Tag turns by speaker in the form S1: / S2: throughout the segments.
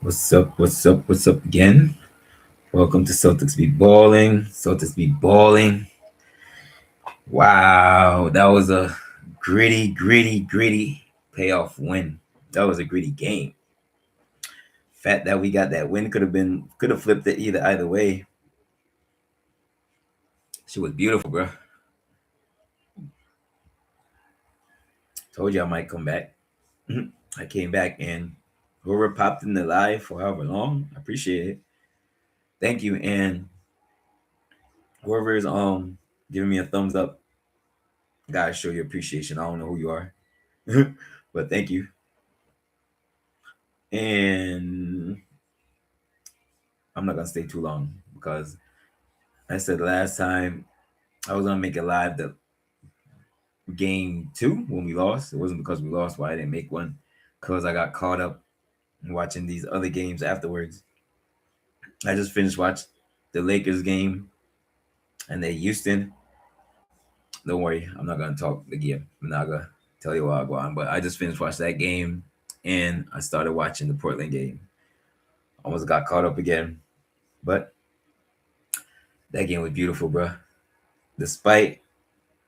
S1: What's up? What's up? What's up again? Welcome to Celtics Be Balling. Celtics Be Balling. Wow, that was a gritty payoff win. That was a gritty game. Fact that we got that win could have flipped it either way. She was beautiful, bro. Told you I might come back. I came back and whoever popped in the live for however long, I appreciate it. Thank you. And whoever is giving me a thumbs up, gotta show your appreciation. I don't know who you are. But thank you. And I'm not gonna stay too long because I said last time I was gonna make it live the game two when we lost. It wasn't because we lost why I didn't make one, because I got caught up watching these other games afterwards. I just finished watching the Lakers game and the Houston. Don't worry, I'm not gonna talk the game. I'm not gonna tell you what I go on, but I just finished watching that game and I started watching the Portland game. Almost got caught up again, but that game was beautiful, bro. Despite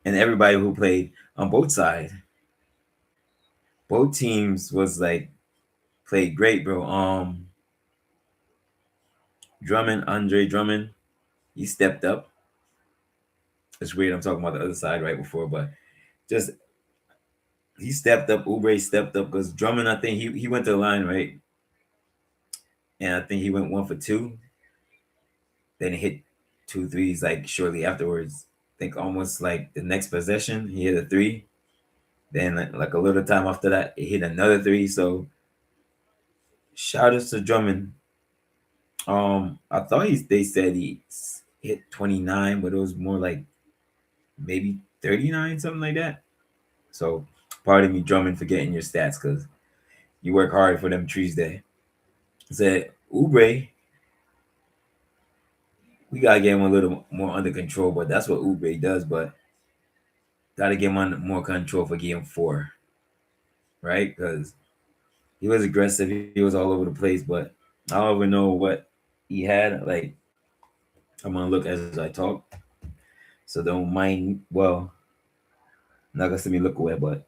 S1: and everybody who played on both sides, both teams was like played great, bro. Drummond, Andre Drummond, he stepped up. It's weird. I'm talking about the other side right before, but just he stepped up. Oubre stepped up because Drummond, I think he went to the line right, and I think he went 1 for 2. Then he hit 2 threes like shortly afterwards. I think almost like the next possession he hit a three. Then like a little time after that, he hit another three. So shout out to Drummond. I thought they said he hit 29, but it was more like maybe 39, something like that. So pardon me, Drummond, for getting your stats because you work hard for them trees there. Said Oubre, we gotta get him a little more under control, but that's what Oubre does. But gotta get him under more control for game four, right? Because he was aggressive, he was all over the place, but I don't even know what he had. Like I'm gonna look as I talk, so don't mind. Well, not gonna see me look away, but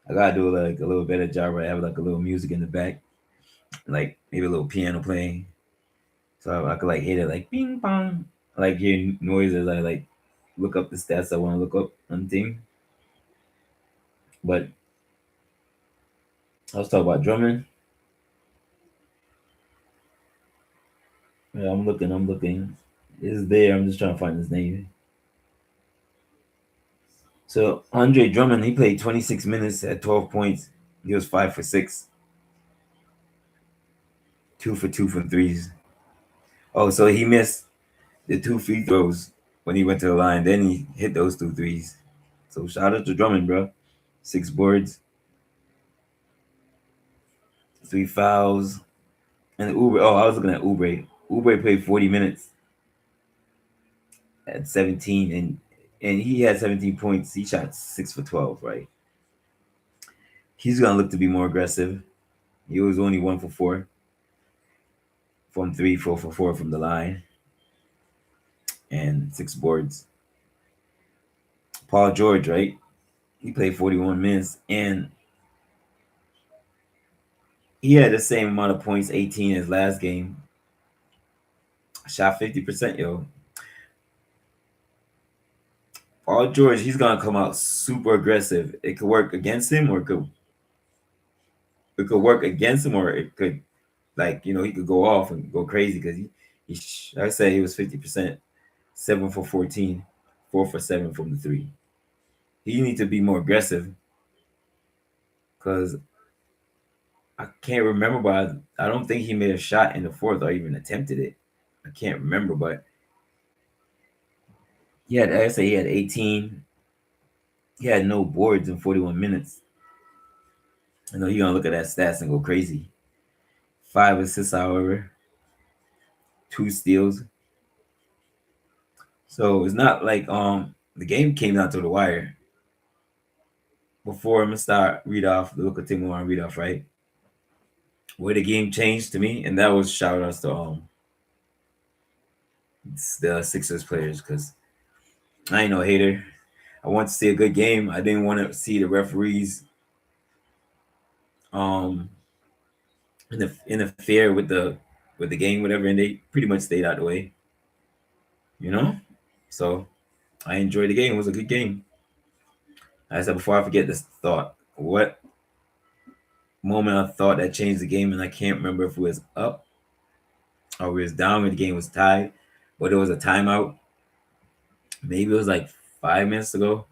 S1: I gotta do like a little better job. Right, have like a little music in the back, like maybe a little piano playing, so I could like hit it like ping pong, I like hear noises. I like look up the stats I want to look up on the team. But let's talk about Drummond. Yeah, I'm looking. I'm looking. It's there. I'm just trying to find his name. So Andre Drummond, he played 26 minutes at 12 points. He was 5 for 6, 2 for 2 from threes. Oh, so he missed the 2 free throws when he went to the line. Then he hit those 2 threes. So shout out to Drummond, bro. 6 boards, 3 fouls, and Oubre. Oh, I was looking at Oubre. Oubre played 40 minutes at 17, and he had 17 points. He shot 6 for 12. Right. He's gonna look to be more aggressive. He was only 1 for 4 from three, 4 for 4 from the line, and 6 boards. Paul George, right? He played 41 minutes, and he had the same amount of points, 18 as last game. Shot 50%, yo. Paul George, he's gonna come out super aggressive. It could work against him, or it could work against him, or it could, like, he could go off and go crazy because I said he was 50%, 7 for 14, 4 for 7 from the three. He needs to be more aggressive because I can't remember, but I don't think he made a shot in the fourth or even attempted it. I can't remember, but I say he had 18. He had no boards in 41 minutes. I know you're gonna look at that stats and go crazy. 5 assists, however, 2 steals. So it's not like the game came down to the wire. Before I'm gonna start read off, look at Timo and read off, right? where the game changed to me, and that was shout outs to the Sixers players because I ain't no hater. I want to see a good game. I didn't want to see the referees um interfere with the game, whatever, and they pretty much stayed out of the way, you know. So I enjoyed the game. It was a good game. Like I said before, I forget this thought. What moment I thought that changed the game, and I can't remember if it was up or we was down when the game was tied, but it was a timeout. Maybe it was like 5 minutes ago,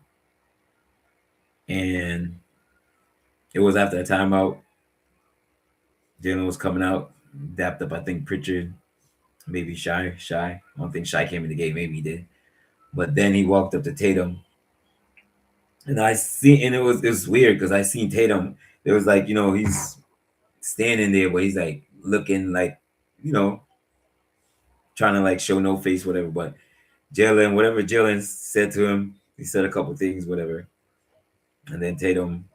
S1: and it was after a timeout. Jalen was coming out, dapped up. I think Pritchard, maybe Shy. I don't think Shy came in the game. Maybe he did, but then he walked up to Tatum, and it was weird because I seen Tatum. It was like he's standing there, but he's like looking like you know trying to like show no face, whatever. But whatever Jalen said to him, he said a couple things, whatever. And then Tatum,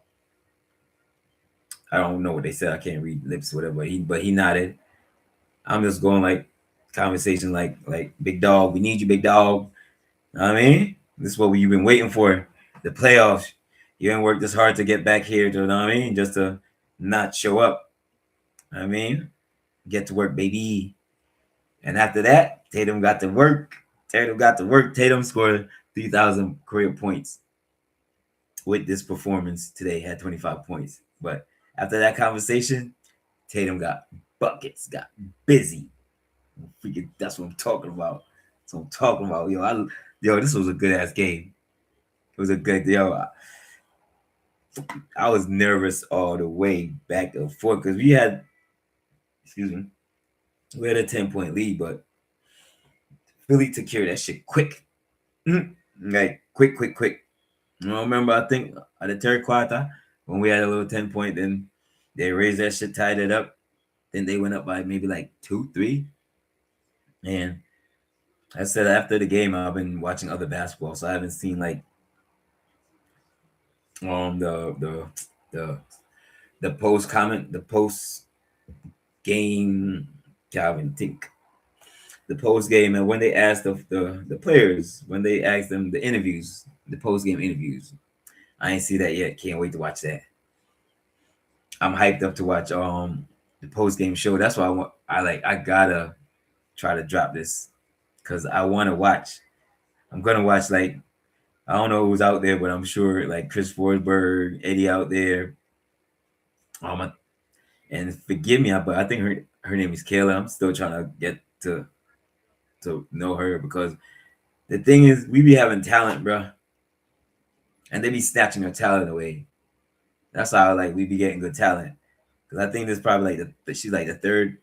S1: I don't know what they said. I can't read lips, whatever. But he nodded. I'm just going like conversation, like big dog. We need you, big dog. Know what I mean, this is what you've been waiting for. The playoffs. You ain't worked this hard to get back here. To, you know what I mean, just to not show up. Know what I mean, get to work, baby. And after that, Tatum got to work. Tatum scored 3,000 career points with this performance today. Had 25 points. But after that conversation, Tatum got buckets, got busy. Freaking, that's what I'm talking about. That's what I'm talking about. Yo, this was a good ass game. It was a good I was nervous all the way back and forth because excuse me, we had a 10-point lead, but Philly took care of that shit quick. Like quick. I remember, I think at the third quarter when we had a little 10-point, then they raised that shit, tied it up. Then they went up by maybe like 2-3. And I said after the game, I've been watching other basketball, so I haven't seen like the the post game Calvin think the post game, and when they asked the players, when they asked them the post game interviews, I ain't see that yet. Can't wait to watch that. I'm hyped up to watch the post game show. That's why I gotta try to drop this because I want to watch. I'm gonna watch like I don't know who's out there, but I'm sure like Chris Forsberg, Eddie out there. Um, and forgive me, but I think her name is Kayla. I'm still trying to get to know her because the thing is, we be having talent, bro, and they be snatching our talent away. That's how like we be getting good talent. Because I think there's probably like she's like the third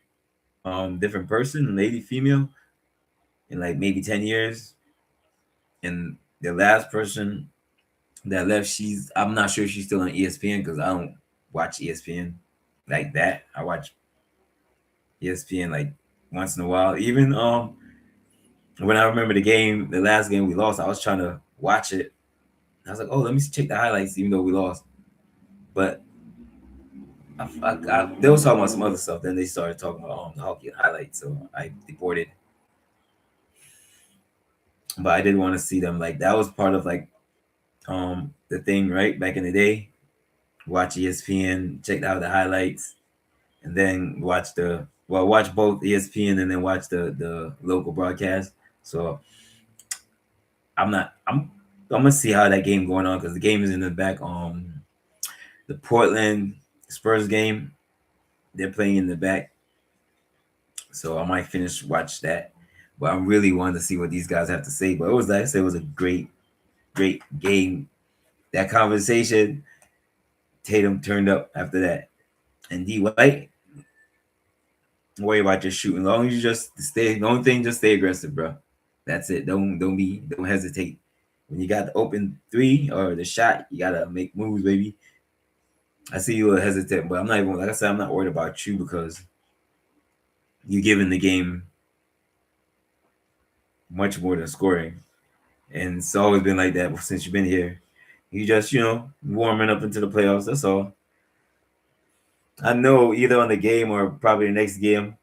S1: different person, lady, female, in like maybe 10 years. And the last person that left, I'm not sure if she's still on ESPN because I don't watch ESPN like that. I watch ESPN like once in a while. Even when I remember the last game we lost, I was trying to watch it. I was like, oh, let me check the highlights, even though we lost. But they was talking about some other stuff. Then they started talking about the hockey highlights, so I deported. But I did want to see them. Like that was part of like the thing, right? Back in the day, watch ESPN, check out the highlights, and then watch both ESPN and then watch the local broadcast. So I'm gonna see how that game going on because the game is in the back. The Portland Spurs game, they're playing in the back, so I might watch that. But I'm really wanting to see what these guys have to say. But it was like I said, it was a great game. That conversation, Tatum turned up after that, and D White, don't worry about just shooting. As long as you just stay, the only thing, just stay aggressive, bro. That's it. Don't hesitate. When you got the open three or the shot, you gotta make moves, baby. I see you a little hesitant, but I'm not even like I said, I'm not worried about you because you're giving the game much more than scoring. And it's always been like that since you've been here. You just, warming up into the playoffs. That's all. I know either on the game or probably the next game,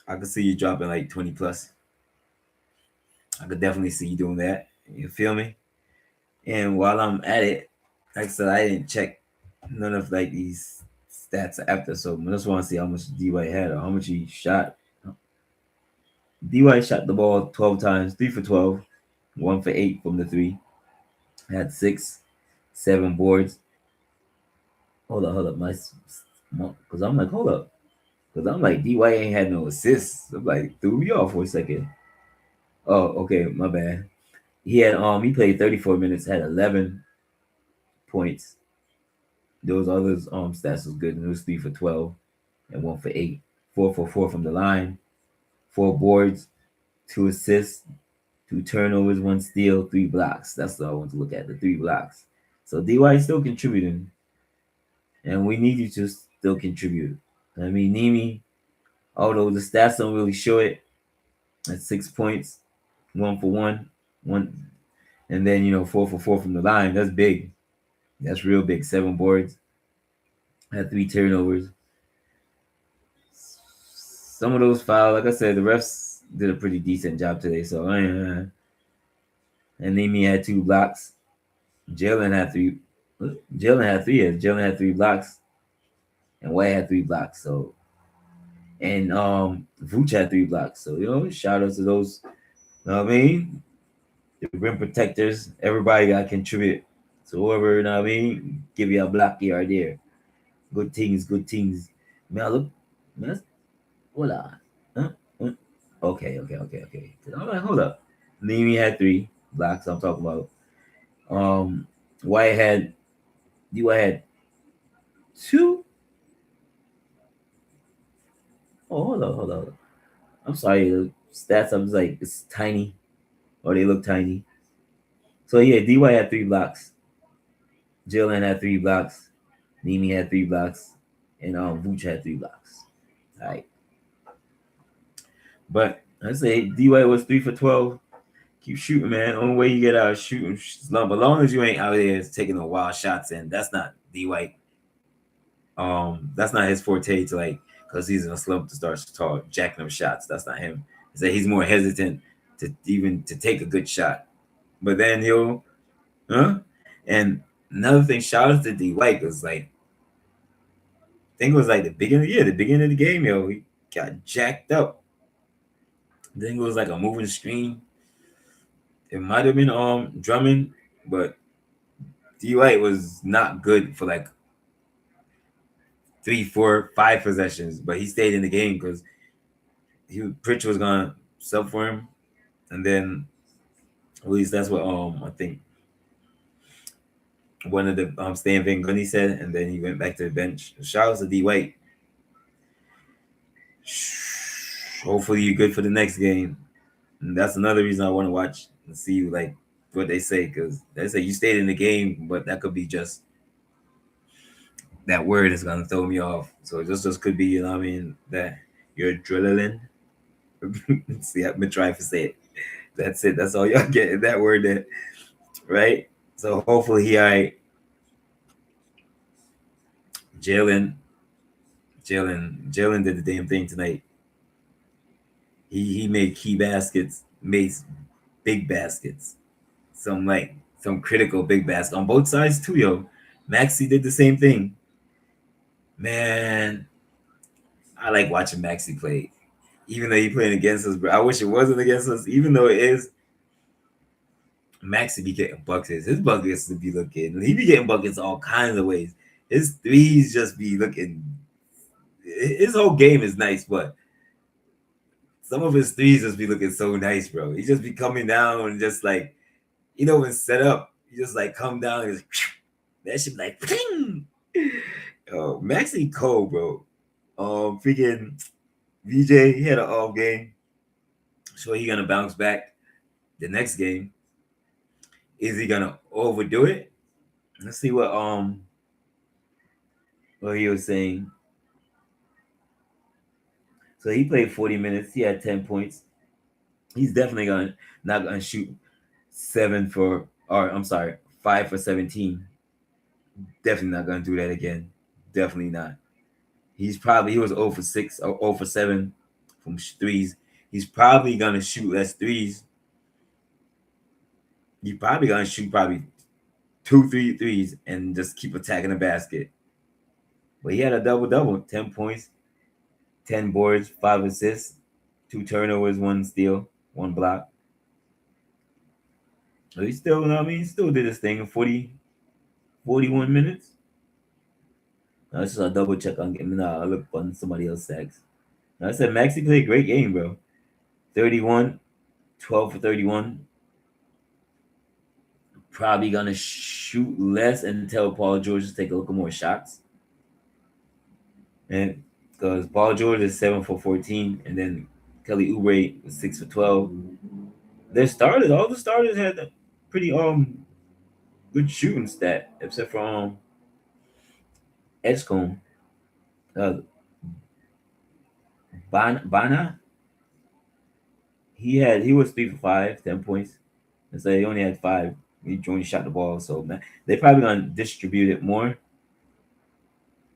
S1: I could see you dropping like 20 plus. I could definitely see you doing that. You feel me? And while I'm at it, like I said, I didn't check none of like these stats after, so I just want to see how much D White had or how much he shot. D White shot the ball 12 times, 3 for 12, 1 for 8 from the three. Had 6, 7 boards. Hold up, because I'm like, hold up, because I'm like, D White ain't had no assists. I'm like, threw me off for a second. Oh, okay, my bad. He played 34 minutes, had 11 points. Those others stats was good. It was 3 for 12 and 1 for 8. 4 for 4 from the line, 4 boards, 2 assists, 2 turnovers, 1 steal, 3 blocks. That's what I want to look at, the 3 blocks. So DY still contributing, and we need you to still contribute. I mean, Nimi, although the stats don't really show it, at 6 points, 1 for 1, one, and then 4 for 4 from the line. That's big. That's real big. 7 boards, had 3 turnovers. Some of those fouls, like I said, the refs did a pretty decent job today. So and Nimi had 2 blocks. Jaylen had three. Jaylen had three. Jaylen had 3 blocks, and White had 3 blocks. So and Vooch had 3 blocks. So shout out to those. You know what I mean? The rim protectors. Everybody got to contribute. So whoever, you know what I mean, give you a block here or there. Good things, good things. Man, look, man, hold on. Huh? Huh? Okay. I'm like, hold up. Nimi had 3 blocks. I'm talking about. Um, White had White had two. Oh, hold on. I'm sorry. The stats, I was like, it's tiny, or they look tiny. So yeah, DY had 3 blocks. Jalen had 3 blocks. Nimi had 3 blocks, and Vooch had 3 blocks. All right, but I say DY was 3 for 12. Keep shooting, man. Only way you get out of shooting slump. As long as you ain't out there taking no wild shots, and that's not D White. That's not his forte to like, because he's in a slump to start jacking up shots. That's not him. It's that he's more hesitant to even to take a good shot. But then he'll, huh? And another thing, shout out to D White, because like, I think it was like the beginning of the game, he got jacked up. I think it was like a moving screen. It might have been Drummond, but D White was not good for like 3, 4, 5 possessions, but he stayed in the game because Pritchard was gonna sub for him, and then at least that's what I think one of the Stan Van Gundy said, and then he went back to the bench. Shout out to D White. Hopefully you're good for the next game. And that's another reason I want to watch and see like what they say, because they say you stayed in the game, but that could be just that word is gonna throw me off. So it just could be, what I mean, that you're adrenaline. See, I've been trying to say it. That's it. That's all y'all get. That word there, right? So hopefully he all right. Jaylen, Jaylen did the damn thing tonight. He made key baskets, made big baskets, some critical big baskets on both sides too, yo. Maxey did the same thing. Man, I like watching Maxey play. Even though he playing against us, bro. I wish it wasn't against us. Even though it is, Maxey be getting buckets. His buckets to be looking. He be getting buckets all kinds of ways. His threes just be looking. His whole game is nice, but some of his threes just be looking so nice, bro. He just be coming down and just like, when set up, you just like come down and just, that shit be like, ping! Oh, Maxey Cole, bro. Freaking VJ, he had an off game. So he gonna bounce back the next game. Is he gonna overdo it? Let's see what he was saying. So he played 40 minutes. He had 10 points. He's definitely not gonna shoot 5 for 17. Definitely not gonna do that again. definitely not. He was 0 for 6 or 0 for 7 from threes. He's probably gonna shoot less threes. He's probably gonna shoot probably two, 3 threes and just keep attacking the basket. But he had a double double, 10 points, 10 boards, 5 assists, 2 turnovers, 1 steal, 1 block. So he still, you know what I mean, he still did his thing in 41 minutes. Now, this is a double check on him. Nah, I look on somebody else's sacks. Now, I said Maxey played a great game, bro. 31, 12 for 31. Probably gonna shoot less until Paul George just take a look at more shots. And because Paul George is 7 for 14, and then Kelly Oubre was 6 for 12. All the starters had a pretty good shooting stat, except for Edgecombe. Uh, Bana, he was 3 for 5, 10 points. And so he only had 5. He only shot the ball, so man, they probably gonna distribute it more.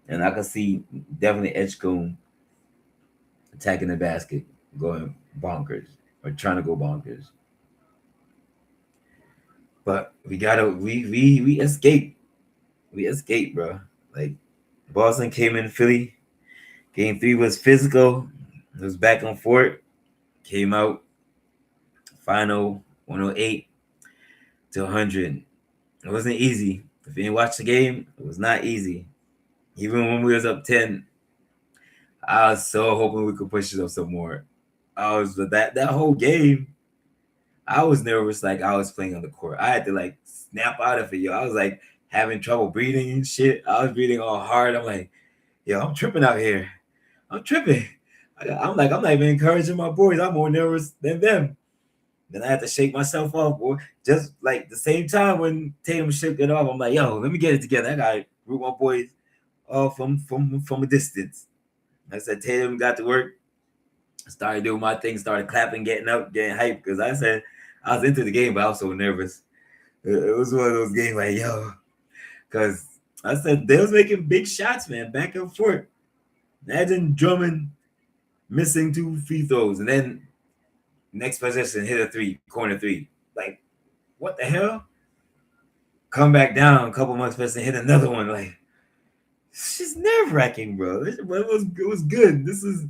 S1: And I can see definitely Edgecombe attacking the basket, going bonkers or trying to go bonkers. But we escaped. We escaped, bro. Like Boston came in Philly. Game 3 was physical. It was back and forth. Came out final 108 to 100. It wasn't easy. If you didn't watch the game, it was not easy. Even when we was up 10, I was so hoping we could push it up some more. I was that whole game. I was nervous, like I was playing on the court. I had to like snap out of it, yo. I was like having trouble breathing and shit. I was breathing all hard. I'm like, yo, I'm tripping out here. I'm tripping. I'm like, I'm not even encouraging my boys. I'm more nervous than them. Then I had to shake myself off, boy. Just like the same time when Tatum shook it off, I'm like, yo, let me get it together. I gotta root my boys off from a distance. I said Tatum got to work. Started doing my thing, started clapping, getting up, getting hyped. Because I said I was into the game, but I was so nervous. It was one of those games like, yo, because I said they was making big shots, man, back and forth. Imagine Drummond missing 2 free throws and then next possession hit a 3, corner 3. Like, what the hell? Come back down a couple months later and hit another one. Like, it's just nerve wracking, bro. It was good. This is,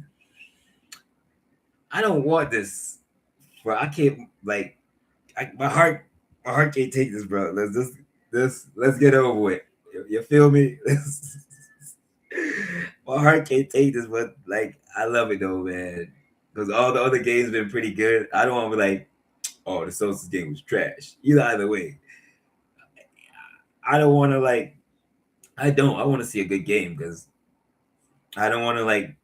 S1: I don't want this, bro. I can't like, my heart can't take this, bro. Let's get over with. You feel me? My heart can't take this, but like I love it though, man. Because all the other games been pretty good. I don't want to be like, oh, the Celtics game was trash. Either way, I don't want to like. I want to see a good game because I don't want to like.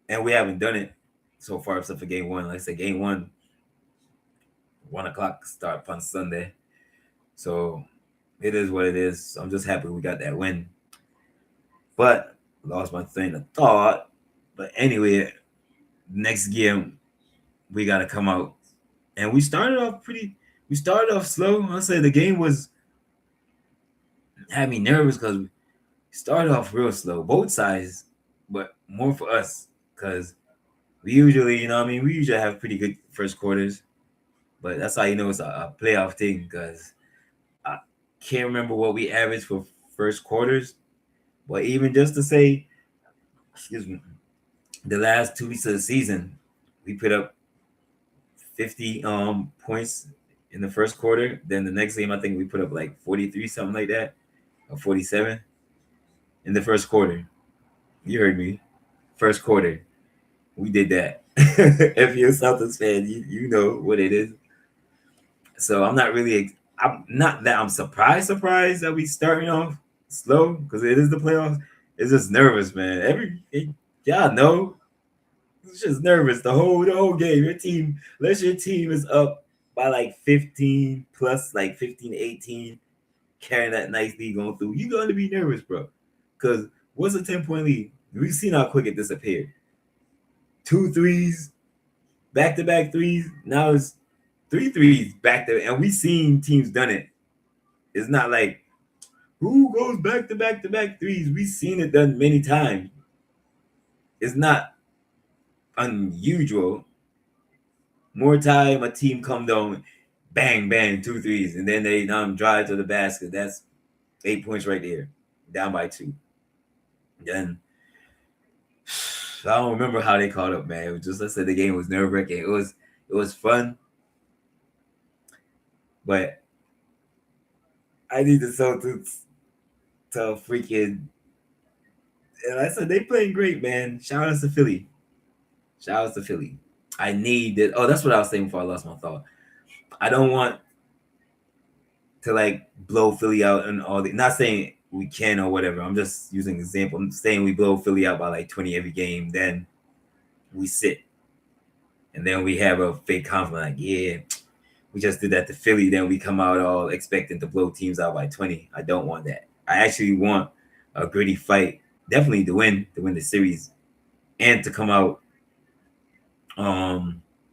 S1: And we haven't done it so far except for game 1. Like I said, game 1, 1 o'clock start on Sunday. So it is what it is. I'm just happy we got that win. But lost my train of thought. But anyway, next game we gotta come out. And we started off slow. I say the game had me nervous because we started off real slow, both sides, but more for us because we usually, you know what I mean, we usually have pretty good first quarters. But that's how you know it's a playoff thing because I can't remember what we averaged for first quarters. But even just to say, excuse me, the last 2 weeks of the season, we put up 50 points in the first quarter. Then the next game, I think we put up like 43, something like that, or 47 in the first quarter. You heard me. First quarter, we did that. If you're a Celtics fan, you know what it is. So I'm not that I'm surprised that we starting off slow because it is the playoffs. It's just nervous, man. Y'all know it's just nervous the whole game. Unless your team is up by like 15 plus, like 15, 18, carrying that nice lead going through, you're going to be nervous, bro. Because what's a 10-point lead? We've seen how quick it disappeared. 2 threes, back-to-back threes. Now it's 3 threes back there. And we've seen teams done it. It's not like, Who goes back to back to back threes? We've seen it done many times. It's not unusual. More time a team come down, bang, bang, two threes, and then they drive to the basket. That's 8 points right there, down by two. Then I don't remember how they caught up, man. It was just, let's say the game was nerve wracking. It was fun, but I need the Celtics to freaking. And I said they playing great, man. Shout out to Philly. Shout out to Philly. I need it. Oh, that's what I was saying before I lost my thought. I don't want to like blow Philly out and all the. Not saying we can or whatever. I'm just using an example. I'm saying we blow Philly out by like 20 every game, then we sit, and then we have a fake confidence. Like, yeah, we just did that to Philly. Then we come out all expecting to blow teams out by 20. I don't want that. I actually want a gritty fight, definitely to win the series, and to come out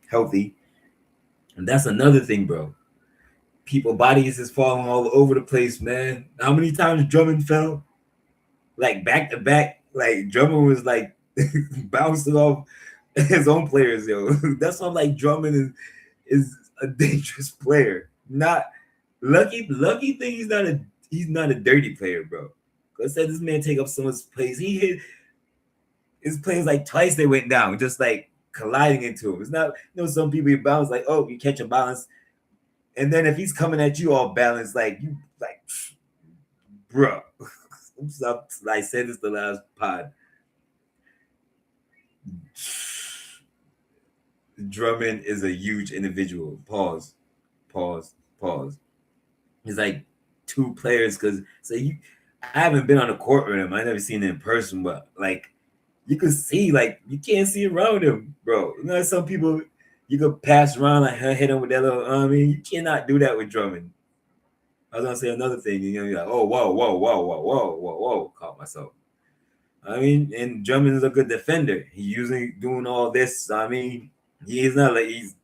S1: healthy. And that's another thing, bro. People bodies is falling all over the place, man. How many times Drummond fell? Like back to back. Like Drummond was like bouncing off his own players, yo. That's why I'm like Drummond is a dangerous player. Not lucky thing he's not a dirty player, bro. I said this man take up someone's place. He hit his plays like twice they went down, just like colliding into him. It's not, some people you bounce like, oh, you catch a balance. And then if he's coming at you all balanced, like you like bro. I said this the last pod. Drummond is a huge individual. Pause. He's like two players because I haven't been on the court with him. I never seen him in person, but like you can see, like you can't see around him, bro. Some people you could pass around like hit him with that little. I mean, you cannot do that with Drummond. I was gonna say another thing. You're like, oh, whoa. Caught myself. I mean, and Drummond is a good defender. He's usually doing all this. I mean, he's not like he's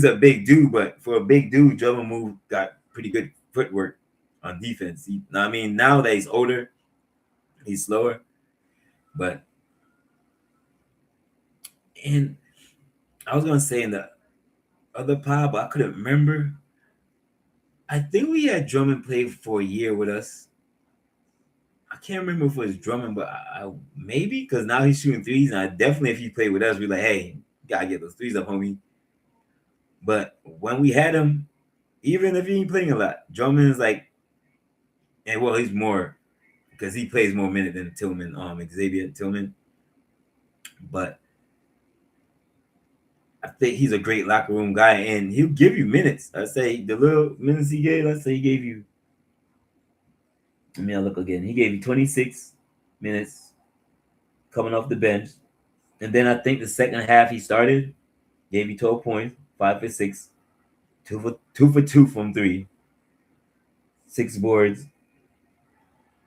S1: a big dude, but for a big dude, Drummond got pretty good footwork on defense. I mean, now that he's older, he's slower, but and I was gonna say in the other pod, but I couldn't remember. I think we had Drummond play for a year with us. I can't remember if it was Drummond, but I maybe because now he's shooting threes, and I definitely if he played with us, we're like, hey, you gotta get those threes up, homie. But when we had him, even if he ain't playing a lot, Drummond is like, and well, he's more because he plays more minutes than Tillman, Xavier Tillman. But I think he's a great locker room guy, and he'll give you minutes. I say the little minutes he gave. Let's say he gave you. Let me look again. He gave you 26 minutes coming off the bench, and then I think the second half he started, gave you 12 points, 5 for 6, 2 for 2 from 3, 6 boards,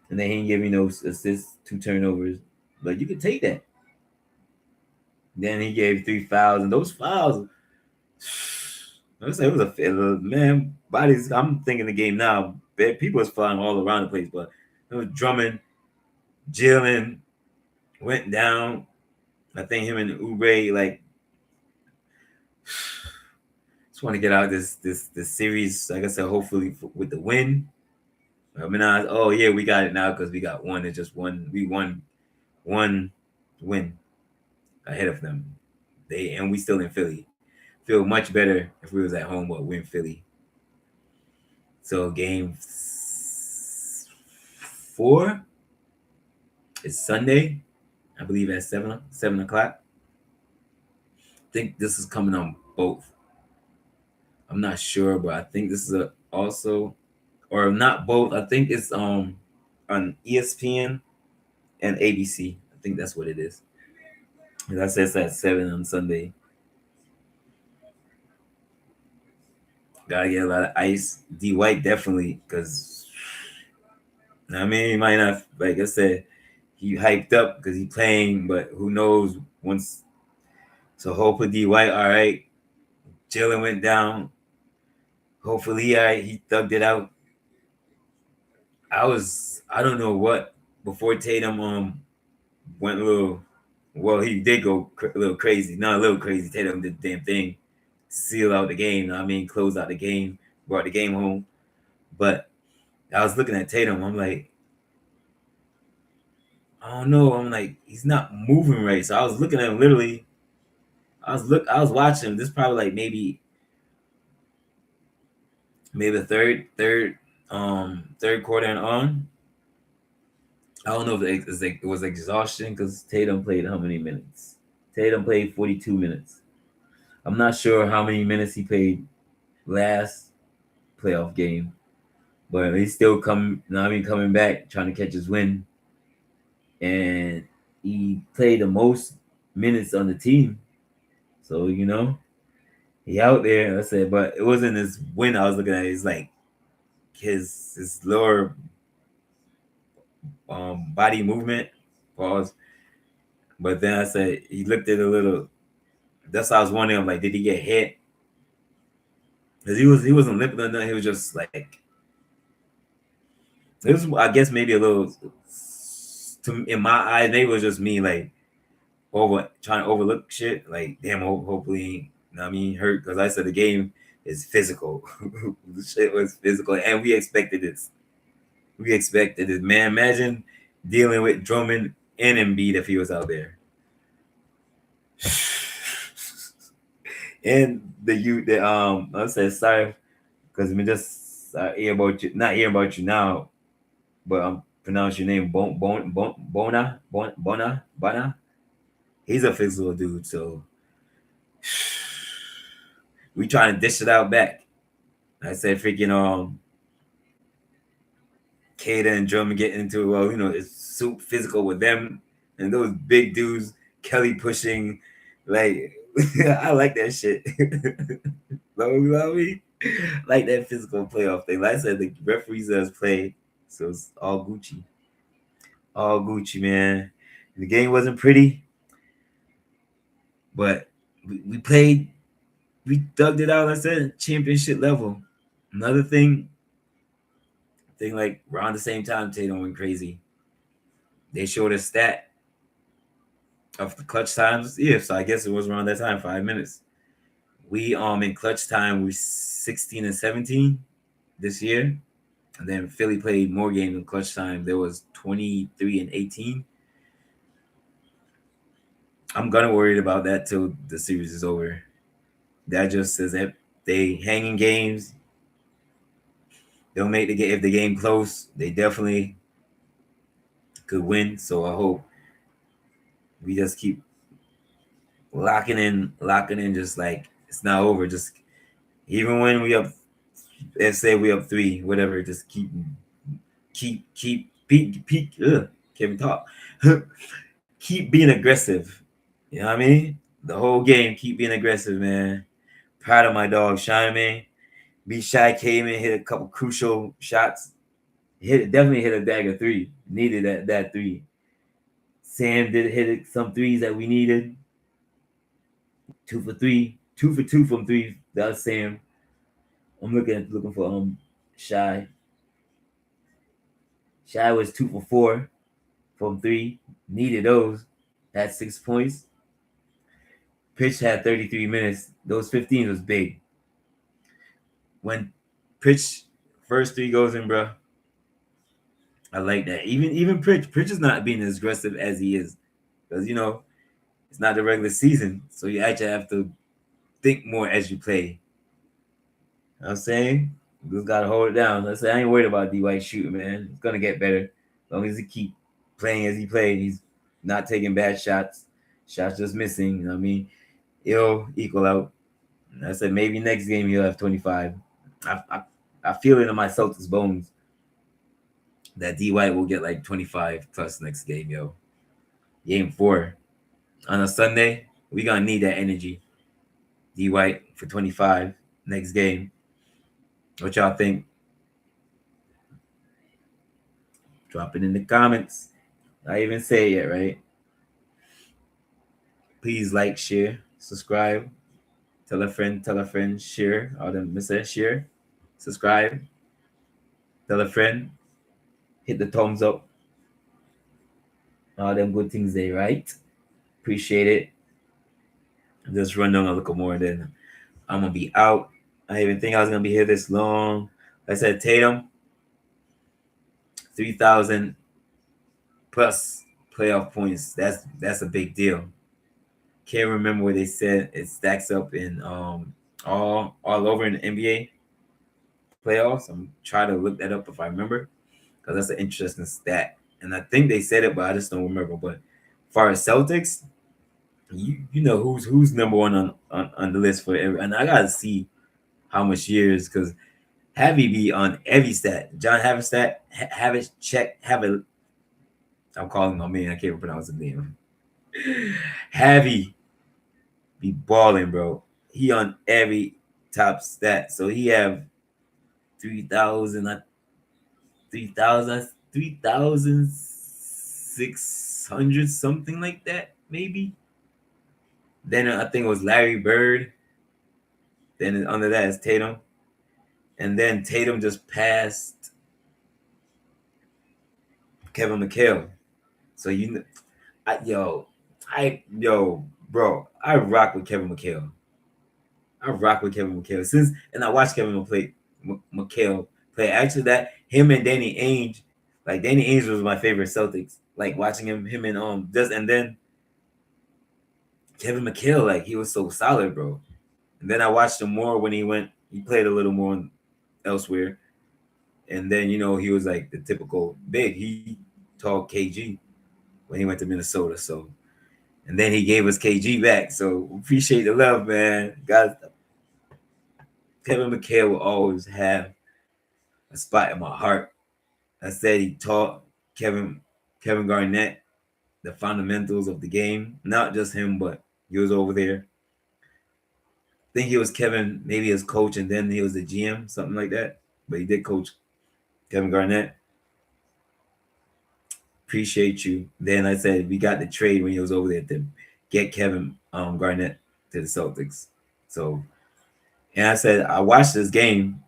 S1: and then he didn't give you no assists, 2 turnovers. But you can take that. Then he gave 3 fouls, and those fouls, I say it was a man. Bodies. I'm thinking the game now. People was flying all around the place, but it was Drummond, Jaylen went down. I think him and Oubre like just want to get out this series. Like I said, hopefully with the win. I mean, oh yeah, we got it now because we got one. It's just one. We won one win ahead of them. And we still in Philly. Feel much better if we was at home, but we're in Philly. So game 4 is Sunday, I believe at 7 o'clock. I think this is coming on both. I'm not sure, but I think this is also, or not both. I think it's on ESPN and ABC. I think that's what it is. As I said, it's at 7 on Sunday. Gotta get a lot of ice. D White definitely, because I mean, he might not. Like I said, he hyped up because he's playing, but who knows once. So hopefully D White, all right. Jaylen went down. Hopefully, all right, he thugged it out. I don't know what before Tatum went a little. Well, he did go a little crazy. Not a little crazy. Tatum did the damn thing, seal out the game. You know what I mean, close out the game, brought the game home. But I was looking at Tatum. I'm like, I don't know. I'm like, he's not moving right. So I was looking at him literally. I was watching him. This is probably like maybe the third quarter and on. I don't know if it was exhaustion because Tatum played how many minutes? Tatum played 42 minutes. I'm not sure how many minutes he played last playoff game, but he's still coming back, trying to catch his win, and he played the most minutes on the team. So he out there. I said, but it wasn't his win. I was looking at. It's like his lower body movement. Pause. But then I said he looked at a little. That's why I was wondering. I'm like, did he get hit? Because he wasn't limping or nothing. He was just like it was. I guess maybe a little. In my eyes, maybe it was just me like trying to overlook shit. Like damn, hopefully, you know what I mean, hurt because I said the game is physical. The shit was physical, and we expected this. We expected it, man. Imagine dealing with Drummond and Embiid if he was out there. And I said sorry because I'm just hear about you, not hear about you now, but I'm pronounce your name Bona. He's a physical dude, so we trying to dish it out back. I said freaking Kada and Drummond getting into it. Well, it's super physical with them and those big dudes, Kelly pushing, like I like that shit. Love me? Like that physical playoff thing. Like I said, the referees does play, so it's all Gucci. All Gucci, man. The game wasn't pretty, but we played, we dug it out, like I said, championship level. Another thing like around the same time Tatum went crazy. They showed a stat of the clutch times. Yeah, so I guess it was around that time, 5 minutes. We in clutch time we 16 and 17 this year. And then Philly played more games in clutch time. There was 23 and 18. I'm gonna worry about that till the series is over. That just says that they hang in games. They'll make the game if the game close. They definitely could win. So I hope we just keep locking in. Just like it's not over. Just even when we up, let's say we up three, whatever. Just keep peak. Can't even talk. Keep being aggressive. You know what I mean? The whole game, keep being aggressive, man. Proud of my dog, Shy, man. B Shy came in, hit a couple crucial shots. Definitely hit a dagger three. Needed that three. Sam did hit some threes that we needed. 2 for 3, 2 for 2 from three. That was Sam. I'm looking for Shy. Shy was 2 for 4 from three. Needed those. Had 6 points. Pitch had 33 minutes. Those 15 was big. When Pitch first three goes in, bro, I like that. Even Pitch is not being as aggressive as he is because it's not the regular season, so you actually have to think more as you play. You know what I'm saying? You just gotta hold it down. I ain't worried about D White shooting, man. It's gonna get better as long as he keep playing as he played. He's not taking bad shots. Shots just missing. You know what I mean? It'll equal out. And I said maybe next game he'll have 25. I feel it in my Celtics bones that D White will get like 25 plus next game, yo. Game 4 on a Sunday. We gonna need that energy. D White for 25 next game. What y'all think? Drop it in the comments. I even say it yet, right? Please like, share, subscribe. Tell a friend, share. All them miss share, subscribe. Tell a friend. hit the thumbs up, all them good things they right. Appreciate it. Just run down a little more, then I'm gonna be out. I didn't even think I was gonna be here this long. Like I said, Tatum, 3,000 plus playoff points. That's a big deal. Can't remember where they said it stacks up in all over in the NBA playoffs. I'm trying to look that up if I remember, because that's an interesting stat. And I think they said it, but I just don't remember. But as far as Celtics, you know who's number one on the list for every, and I gotta see how much years, because Havy be on every stat. John Haversack, have it check, have it. I'm calling my man. I can't pronounce his name. Havy be balling, bro. He on every top stat. So he have 3,000, 3,000, 3,600, something like that, maybe. Then I think it was Larry Bird. Then under that is Tatum. And then Tatum just passed Kevin McHale. So bro, I rock with Kevin McHale. I rock with Kevin McHale and I watched McHale play. Actually, that him and Danny Ainge, like Danny Ainge was my favorite Celtics. Like watching him and just and then Kevin McHale, like he was so solid, bro. And then I watched him more when he played a little more elsewhere. And then he was like the typical big. He taught KG when he went to Minnesota. So and then he gave us KG back. So appreciate the love, man. Guys, Kevin McHale will always have a spot in my heart. I said he taught Kevin Garnett the fundamentals of the game. Not just him, but he was over there. I think he was Kevin, maybe his coach, and then he was the GM, something like that. But he did coach Kevin Garnett. Appreciate you. Then I said we got the trade when he was over there to get Kevin Garnett to the Celtics. So, and I said I watched this game.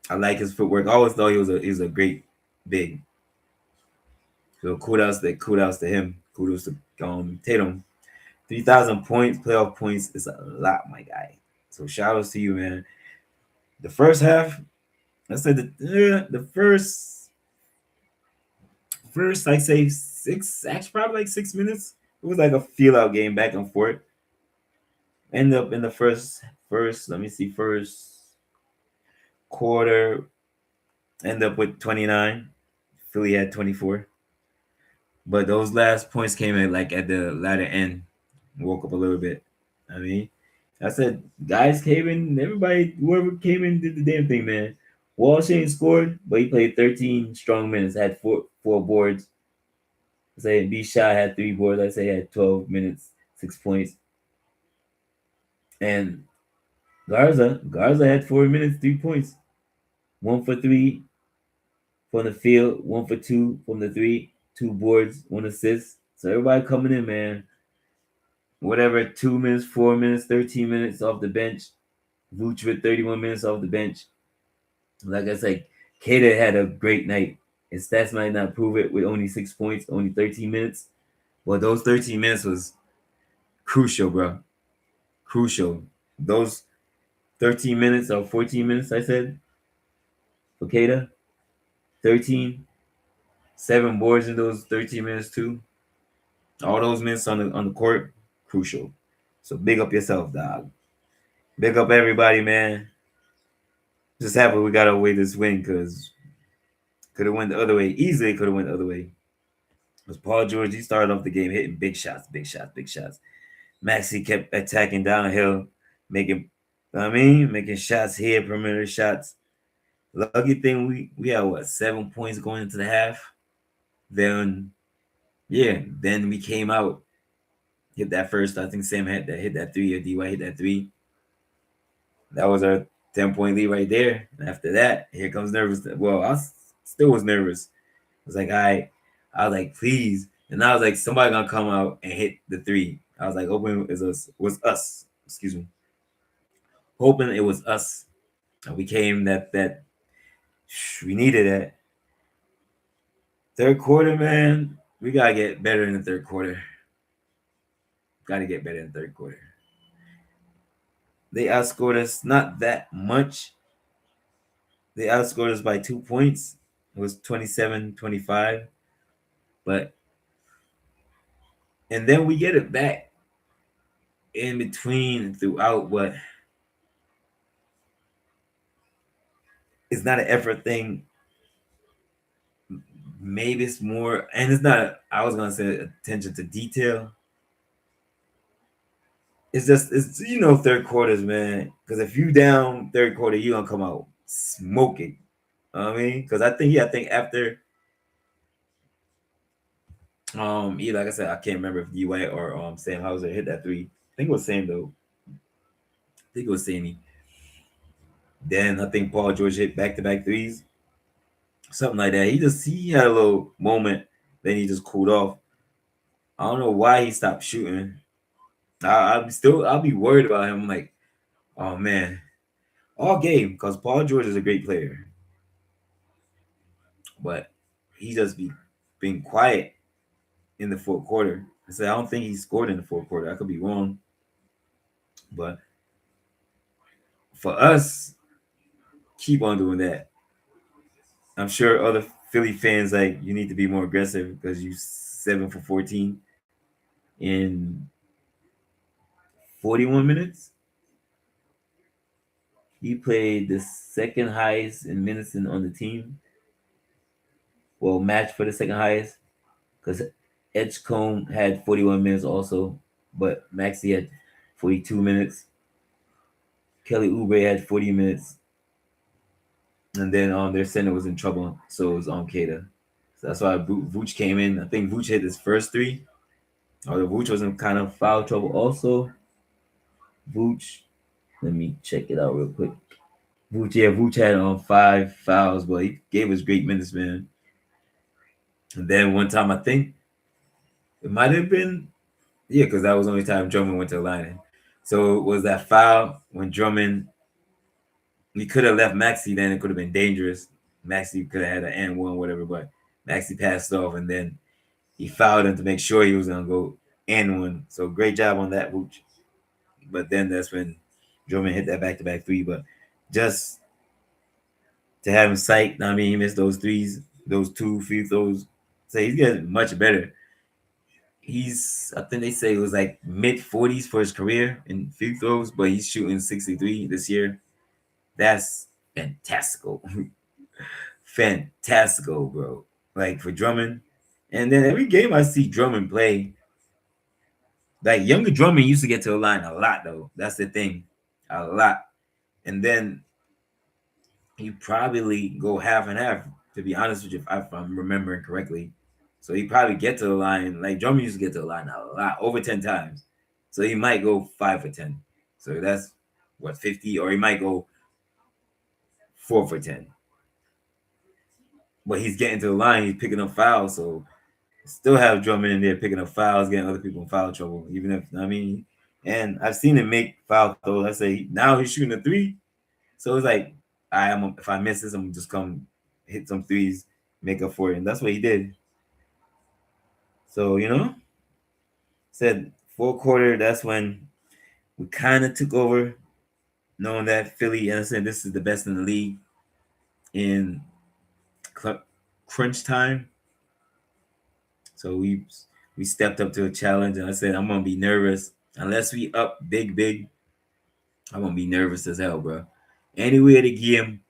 S1: I like his footwork. I always thought he was a great big. So kudos to him. Kudos to Tatum. 3,000 points, playoff points is a lot, my guy. So shout outs to you, man. The first half, I said the first I say actually probably like 6 minutes. It was like a feel out game back and forth. End up in the first let me see, first quarter, end up with 29. Philly had 24. But those last points came at the latter end. Woke up a little bit. I mean, I said guys came in, everybody, whoever came in did the damn thing, man. Walsh ain't scored, but he played 13 strong minutes, had four boards. I say B Shot had 3 boards. I say he had 12 minutes, 6 points. And Garza had 4 minutes, 3 points. 1 for 3 from the field, 1 for 2 from the three, 2 boards, 1 assist. So everybody coming in, man. Whatever, 2 minutes, 4 minutes, 13 minutes off the bench. Vooch with 31 minutes off the bench. Like I said, Kata had a great night. His stats might not prove it with only 6 points, only 13 minutes. But those 13 minutes was crucial, bro. Crucial. Those 13 minutes or 14 minutes, I said, for Kata. 13. 7 boards in those 13 minutes, too. All those minutes on the court, crucial. So big up yourself, dog. Big up everybody, man. Just happy we got away this win, because could have went the other way. Easily could have went the other way. Because Paul George, he started off the game hitting big shots. Maxey kept attacking downhill, making shots here, perimeter shots. Lucky thing we had 7 points going into the half. Then we came out, hit that first. I think Sam hit that 3, or DY hit that 3. That was our 10-point lead right there. And after that, here comes nervous. Well, I still was nervous. I was like, I was like, please. And I was like, somebody gonna come out and hit the 3. I was like, hoping it was us. Excuse me. Hoping it was us. And we came that We needed that. Third quarter, man, we gotta get better in the third quarter. Gotta get better in the third quarter. They outscored us not that much. They outscored us by 2 points. It was 27-25. But and then we get it back in between and throughout, but it's not an effort thing. Maybe it's more, and it's not. I was gonna say attention to detail. It's just it's third quarters, man. Because if you down third quarter, you gonna come out smoking. You know what I mean, because I think after yeah, like I said, I can't remember if D White or Sam Hauser hit that three. I think it was Sam though. I think it was Sammy. Then I think Paul George hit back to back threes, something like that. He had a little moment, then he just cooled off. I don't know why he stopped shooting. I'll be worried about him. Like, oh man, all game because Paul George is a great player, but he just be being quiet in the fourth quarter. I said I don't think he scored in the fourth quarter. I could be wrong, but for us, keep on doing that. I'm sure other Philly fans like you need to be more aggressive because you 7 for 14 in 41 minutes. He played the second highest in minutes on the team. Well, match for the second highest because Edgecombe had 41 minutes also, but Maxey had 42 minutes. Kelly Oubre had 40 minutes, and then their center was in trouble, so it was on Kata. So that's why Vooch came in. I think Vooch hit his first three. Or the Vooch was in kind of foul trouble also. Vooch, let me check it out real quick. Vooch had on 5 fouls, but he gave us great minutes, man. And then one time I think it might have been because that was the only time Drummond went to the line. So it was that foul when Drummond we could have left Maxey, then it could have been dangerous. Maxey could have had an and one, whatever, but Maxey passed off and then he fouled him to make sure he was gonna go and one. So great job on that, Vooch. But then that's when Drummond hit that back to back three. But just to have him sight, I mean, he missed those threes, those two free throws. So he's getting much better. I think they say it was like mid 40s for his career in free throws, but he's shooting 63 this year. That's fantastical. Fantastical, bro. Like for Drummond. And then every game I see Drummond play, like younger Drummond used to get to the line a lot, though. That's the thing. A lot. And then he probably go half and half, to be honest with you, if I'm remembering correctly. So he probably get to the line. Like Drummond used to get to the line a lot, over 10 times. So he might go 5 for 10. So that's what 50, or he might go 4 for 10. But he's getting to the line, he's picking up fouls, so still have Drummond in there picking up fouls, getting other people in foul trouble. Even if and I've seen him make foul throws. I say now he's shooting a three, so it's like if I miss this, I'm gonna just come hit some threes, make up for it, and that's what he did. So said fourth quarter, that's when we kind of took over, knowing that Philly, and I said this is the best in the league in crunch time. So we stepped up to a challenge, and I said I'm gonna be nervous unless we up big. I'm gonna be nervous as hell, bro. Anywhere to give him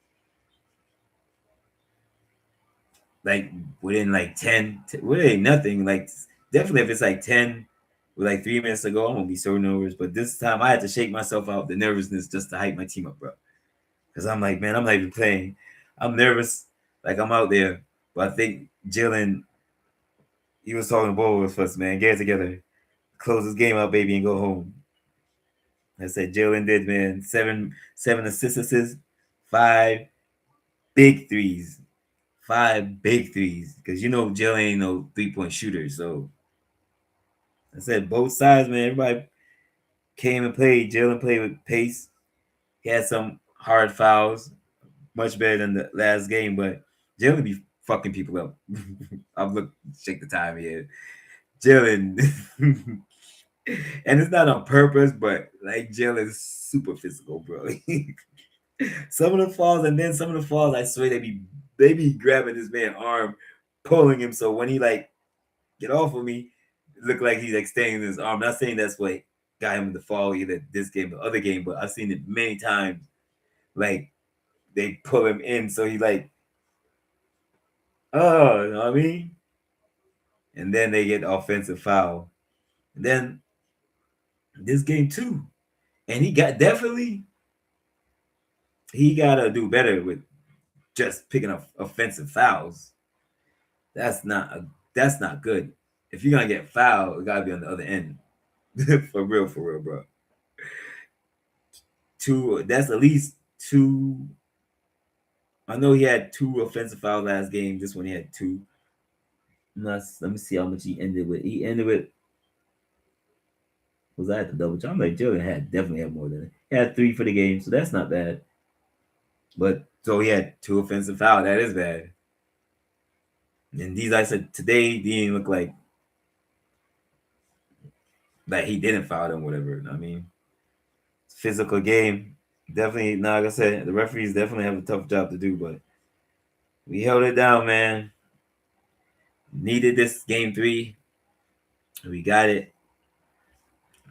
S1: like within like 10, within nothing, like definitely if it's like 10 with like 3 minutes to go, I'm gonna be so nervous. But this time I had to shake myself out the nervousness just to hype my team up, bro. Because I'm like, man, I'm not even playing. I'm nervous, like I'm out there. But I think Jaylen, he was talking to both of us, man. Get it together, close this game out, baby, and go home. I said Jaylen did, man. Seven assists, 5 big threes. 5 big threes. Because Jaylen ain't no 3-point shooter. So I said both sides, man. Everybody came and played. Jaylen played with pace. He had some hard fouls. much better than the last game, but Jalen be fucking people up. I'm look check the time here. Jalen, and it's not on purpose, but like Jalen's super physical, bro. Some of the falls, and then some of the falls, I swear they be grabbing this man's arm, pulling him. So when he like get off of me, it look like he's extending his arm. Not saying that's what got him to fall either this game or other game, but I've seen it many times. Like they pull him in, so he like, oh, you know what I mean? And then they get offensive foul. And then this game too, and he got definitely he gotta do better with just picking up offensive fouls. That's not that's not good. If you're gonna get fouled, it gotta be on the other end. For real, bro. Two that's at least two. I know he had two offensive fouls last game. This one he had two. Let me see how much he ended with. He ended with was I at the double check? I'm like Jalen had definitely had more than it. He had three for the game, so that's not bad. But so he had two offensive fouls. That is bad. And these I said today he didn't look like he didn't foul them, whatever. I mean, physical game. Definitely, now like I said, the referees definitely have a tough job to do, but we held it down, man. Needed this game 3. We got it.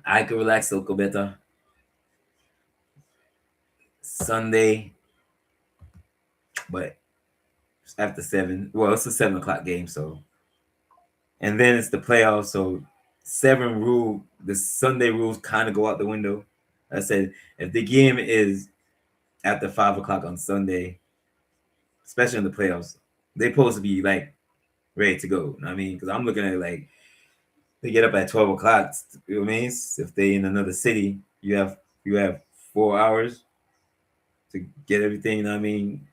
S1: I could relax a little better. Sunday, but after 7. Well, it's a 7 o'clock game, so. And then it's the playoffs, so 7 rule, the Sunday rules kind of go out the window. I said, if the game is after 5 o'clock on Sunday, especially in the playoffs, they're supposed to be like ready to go. I mean, because I'm looking at it like they get up at 12 o'clock. You know what I mean? If they in another city, you have 4 hours to get everything. You know what I mean?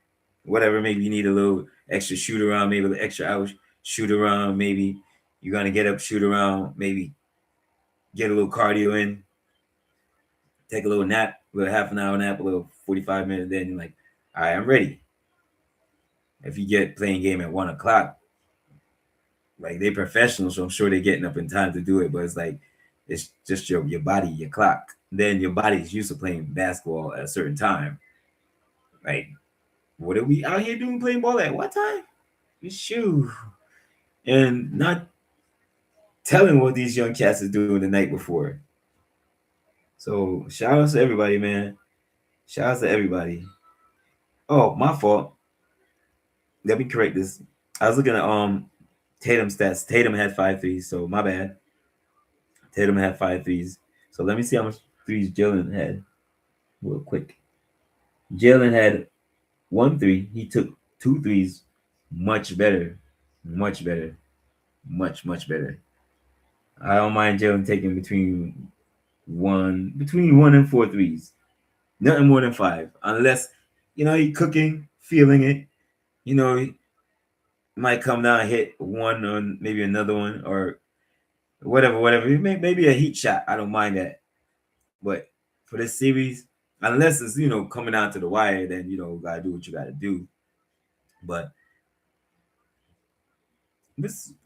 S1: Whatever, maybe you need a little extra shoot around, maybe an extra hour shoot around, maybe you're gonna get up, shoot around, maybe get a little cardio in, take a little nap, a little half an hour nap, a little 45 minutes, then you're like, all right, I'm ready. If you get playing game at 1 o'clock, like they're professionals, so I'm sure they're getting up in time to do it, but it's like it's just your body, your clock. Then your body's used to playing basketball at a certain time. Like, what are we out here doing playing ball at what time? Shoo. And not telling what these young cats are doing the night before. So shout out to everybody, man. Shout out to everybody. Oh, my fault. Let me correct this. I was looking at Tatum stats. Tatum had 5 threes, so my bad. Tatum had 5 threes. So let me see how much threes Jalen had. Real quick. Jalen had 1 3. He took 2 threes. Much better. Much better. Much better. I don't mind Jalen taking between 1 and 4 threes. Nothing more than 5. Unless, he cooking, feeling it. He might come down and hit one or maybe another one or whatever. Maybe a heat shot. I don't mind that. But for this series, unless it's, coming down to the wire, then, gotta do what you gotta do. But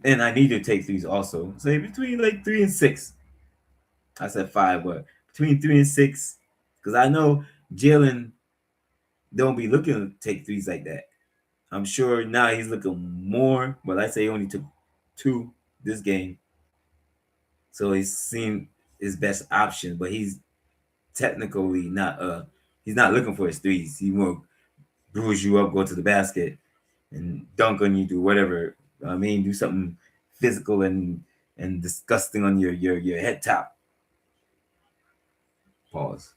S1: and I need to take these also. So between like 3 and 6. I said 5, but between 3 and 6, because I know Jalen don't be looking to take threes like that. I'm sure now he's looking more, but I say he only took 2 this game. So he's seen his best option, but he's technically he's not looking for his threes. He will bruise you up, go to the basket, and dunk on you, do whatever. I mean, do something physical and disgusting on your head top. Pause.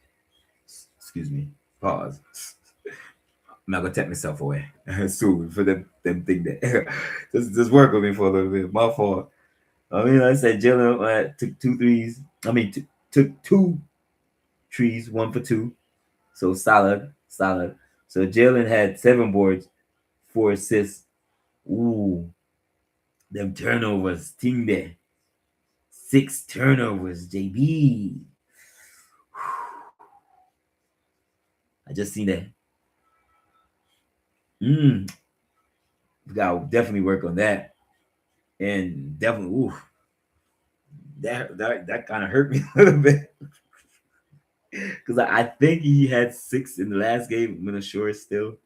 S1: Excuse me. Pause. I'm not gonna take myself away soon for them thing that just work with me for a little bit. My fault. I mean, like I said Jalen took 2 threes. I mean, took 2 trees, 1 for 2. So solid. So Jalen had 7 boards, 4 assists. Ooh, them turnovers, team there. 6 turnovers, JB. I just seen that. We gotta definitely work on that. And definitely, ooh, that kind of hurt me a little bit. Because I think he had 6 in the last game. I'm not sure still.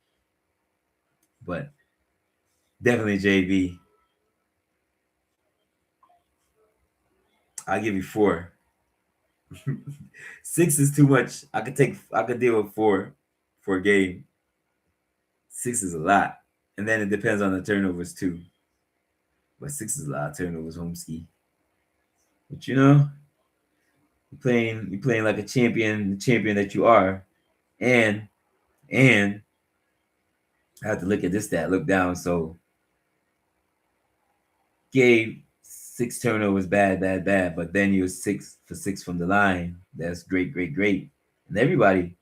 S1: But definitely JB. I'll give you 4. 6 is too much. I could deal with 4 for a game. 6 is a lot. And then it depends on the turnovers too. But 6 is a lot of turnovers, home ski. But you're playing like a champion, the champion that you are. And I have to look at this stat, look down. So gave 6 turnovers, bad. But then you're 6 for 6 from the line. That's great. And everybody,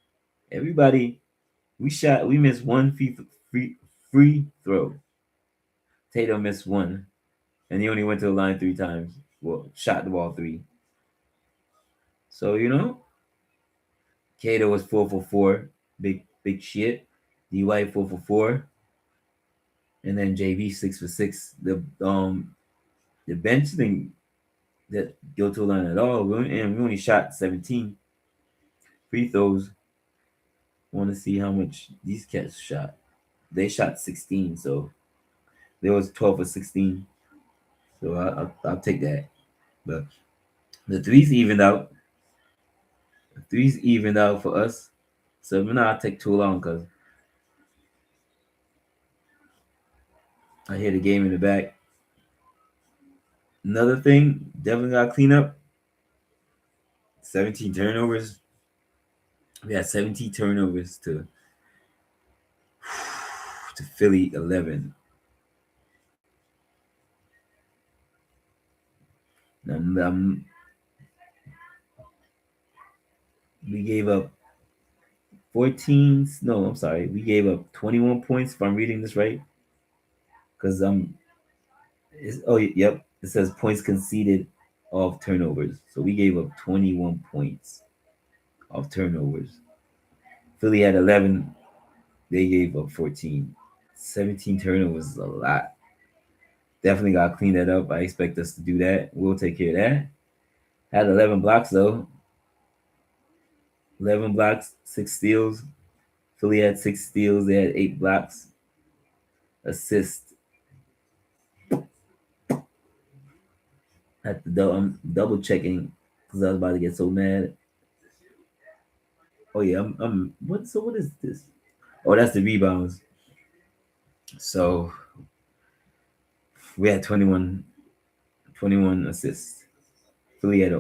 S1: we missed one free throw. Tatum missed one, and he only went to the line 3 times. Well, shot the ball 3. So Kato was 4 for 4, big shit. DY 4 for 4, and then JB 6 for 6. The bench thing that go to the line at all. We only shot 17 free throws. Want to see how much these cats shot. They shot 16, so there was 12 for 16. So I'll take that. But the threes evened out. The threes evened out for us. So I'll take too long because I hear the game in the back. Another thing, definitely got to clean up. 17 turnovers. We had 17 turnovers to Philly 11. We gave up 14. No, I'm sorry. We gave up 21 points. If I'm reading this right, because yep. It says points conceded off turnovers. So we gave up 21 points off turnovers. Philly had 11. They gave up 14. 17 turnovers is a lot. Definitely got to clean that up. I expect us to do that. We'll take care of that. Had 11 blocks, though. 11 blocks, 6 steals. Philly had 6 steals. They had 8 blocks. Assist. I'm double checking because I was about to get so mad. Oh yeah, what is this? Oh, that's the rebounds. So we had 21 assists. Philly had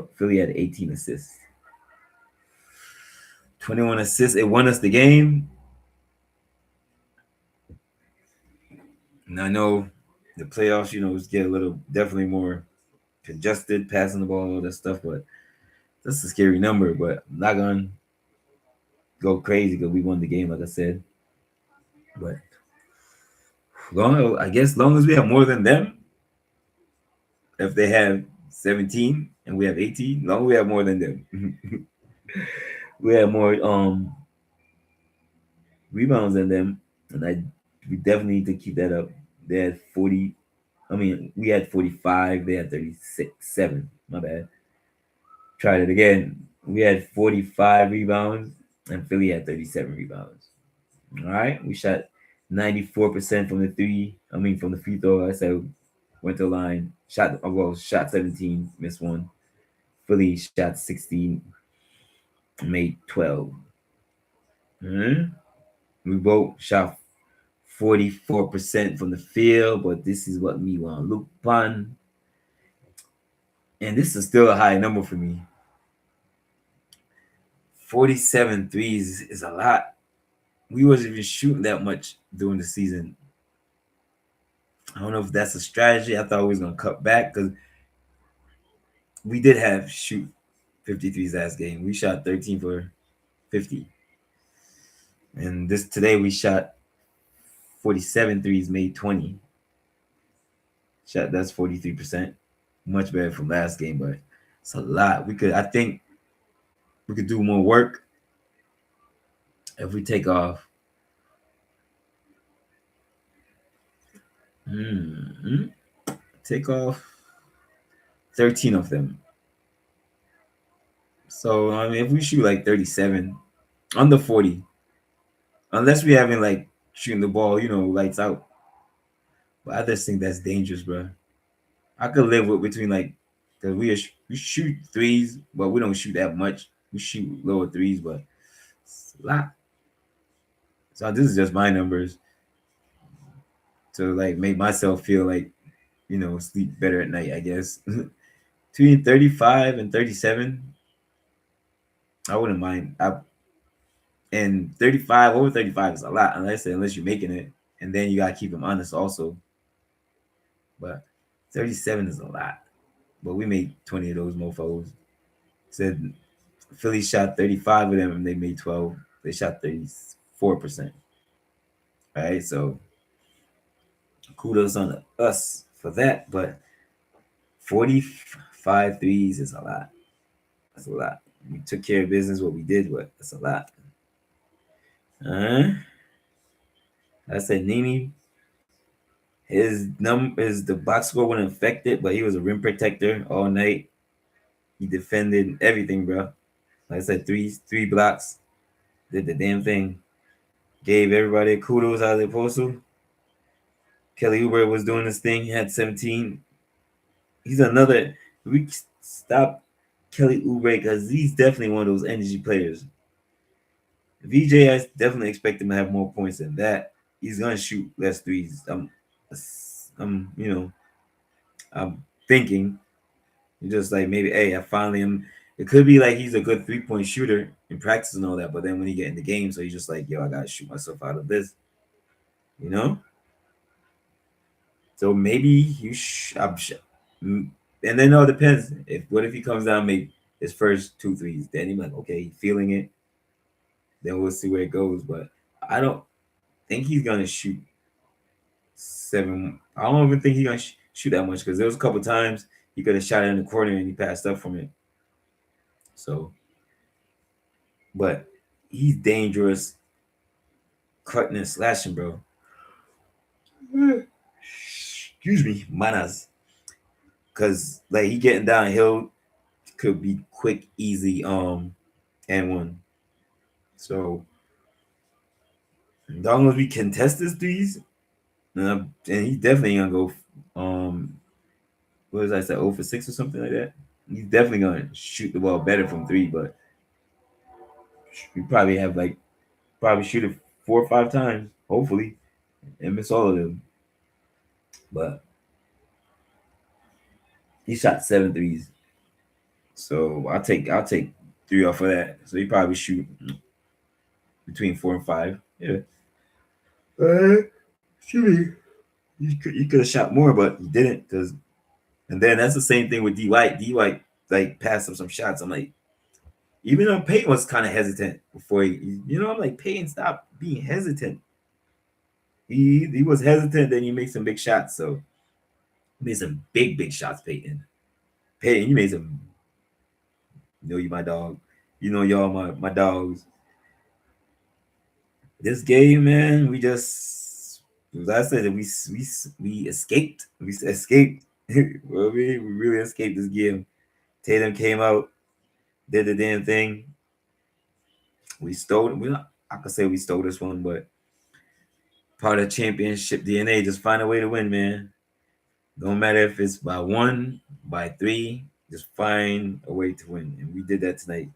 S1: 18 assists. 21 assists. It won us the game. And I know the playoffs, get a little definitely more congested, passing the ball, all that stuff, but that's a scary number. But I'm not gonna go crazy because we won the game, like I said. But I guess long as we have more than them, if they have 17 and we have 18, long as we have more than them. We have more rebounds than them, and we definitely need to keep that up. They had 40. I mean, we had 45. They had 36, 7. My bad. Tried it again. We had 45 rebounds, and Philly had 37 rebounds. All right, we shot 94% from the three. I mean, from the free throw. I said went to the line. Shot 17, missed one. Philly shot 16, made 12. Mm-hmm. We both shot 44% from the field, but this is what me want to look upon. And this is still a high number for me. 47 threes is a lot. We wasn't even shooting that much during the season. I don't know if that's a strategy. I thought we was going to cut back because we did have shoot 53s last game. We shot 13 for 50. And today we shot 47 threes, made 20. That's 43%. Much better from last game, but it's a lot. I think we could do more work if we take off Hmm. Take off 13 of them. So I mean, if we shoot like 37, under 40, unless we haven't like shooting the ball, lights out. But I just think that's dangerous, bro. I could live with between like, because we shoot threes, but we don't shoot that much. We shoot lower threes, but it's a lot. So this is just my numbers to like make myself feel like sleep better at night. I guess between 35 and 37, I wouldn't mind. And 35 over 35 is a lot, unless you're making it, and then you gotta keep them honest also. But 37 is a lot. But we made 20 of those mofos. Said Philly shot 35 of them and they made 12. They shot 34%. All right, so kudos on us for that. But 45 threes is a lot. That's a lot. We took care of business, what we did, but that's a lot. I said Nini, his the box score wasn't affected, but he was a rim protector all night. He defended everything, bro. Like I said, three blocks, did the damn thing. Gave everybody kudos how they're supposed to. Kelly Oubre was doing his thing. He had 17. He's another. We stop Kelly Oubre because he's definitely one of those energy players. VJ, I definitely expect him to have more points than that. He's gonna shoot less threes. I'm thinking just like maybe, hey, I finally am. It could be like he's a good 3-point shooter in practice and all that, but then when he get in the game, so he's just like, yo, I gotta shoot myself out of this, you know. So maybe and then it all depends. What if he comes down and make his first two threes? Then he's like, okay, feeling it. Then we'll see where it goes. But I don't think he's gonna shoot 7. I don't even think he's gonna shoot that much because there was a couple times he could have shot it in the corner and he passed up from it. So, but he's dangerous, cutting and slashing, bro. Excuse me, manas. Cause like he getting downhill could be quick, easy, and one. So as long as we contest this threes, and he definitely gonna go. What was I say? 0 for 6 or something like that. He's definitely gonna shoot the ball better from three, but we probably have like shoot it 4 or 5 times, hopefully, and miss all of them. But he shot 7 threes, so I'll take 3 off of that. So he probably shoot between 4 and 5. Yeah. Excuse me. He could have shot more, but he didn't. And then that's the same thing with D White. D White like passed up some shots. I'm like, even though Peyton was kind of hesitant before I'm like, Peyton, stop being hesitant. He was hesitant, then he made some big shots. So he made some big shots, Peyton. Peyton, you made some. You my dog. Y'all my dogs. This game, man, we just, as I said, we escaped. We escaped. Well, we really escaped this game. Tatum came out, did the damn thing. We stole. I could say we stole this one, but part of championship DNA. Just find a way to win, man. Don't matter if it's by 1, by 3. Just find a way to win, and we did that tonight.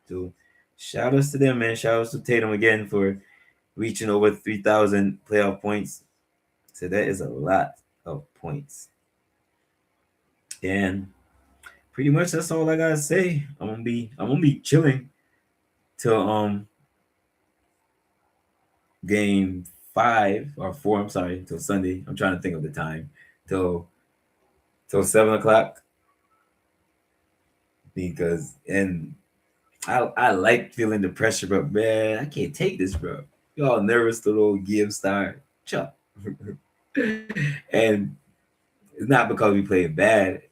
S1: So, shout outs to them, man. Shout outs to Tatum again for reaching over 3,000 playoff points. So that is a lot of points. And pretty much that's all I gotta say. I'm gonna be chilling till game 5 or 4. I'm sorry, till Sunday. I'm trying to think of the time. Till 7 o'clock. Because I like feeling the pressure, but man, I can't take this, bro. Y'all nervous little game star. Chuck. And it's not because we playing bad.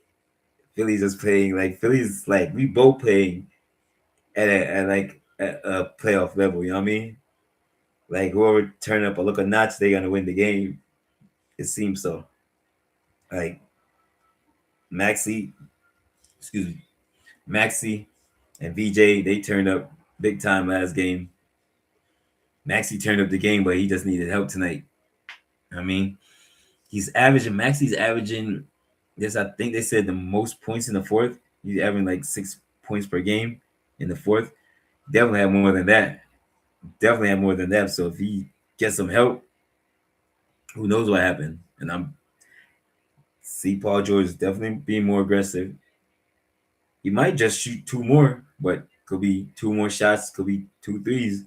S1: Philly's just playing like we both playing at a playoff level. You know what I mean? Like whoever turn up a look a notch, they gonna win the game. It seems so. Like Maxi, excuse me, Maxi and VJ, they turned up big time last game. Maxi turned up the game, but he just needed help tonight. I mean, Maxi's averaging this, I think they said the most points in the fourth. He's averaging like 6 points per game in the fourth. Definitely have more than that. Definitely have more than that. So if he gets some help, who knows what happened? And I'm see Paul George is definitely being more aggressive. He might just shoot two more, but could be two more shots, could be two threes.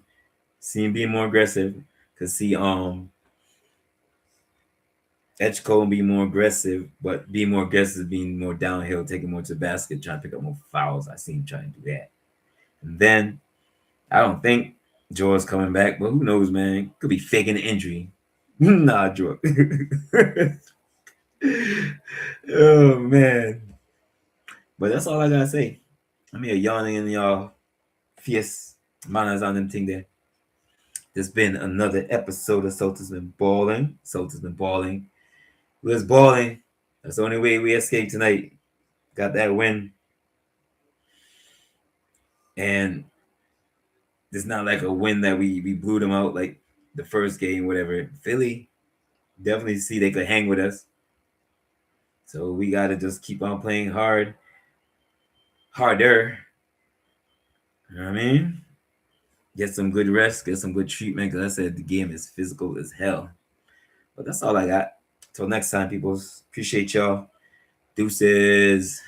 S1: See him being more aggressive. Could see Edge Cole be more aggressive, but being more aggressive, being more downhill, taking more to the basket, trying to pick up more fouls. I see him trying to do that. And then I don't think George's coming back, but who knows, man? Could be faking an injury. Nah, George. Oh man. But that's all I gotta say. I'm here yawning in y'all fierce manners on them thing there. There's been another episode of Celtics been balling. Celtics been balling. We was balling. That's the only way we escaped tonight. Got that win. And it's not like a win that we blew them out like the first game, whatever. Philly definitely see they could hang with us. So we gotta just keep on playing harder. You know what I mean? Get some good rest, get some good treatment. Cause I said the game is physical as hell. But that's all I got. Till next time, peoples. Appreciate y'all. Deuces.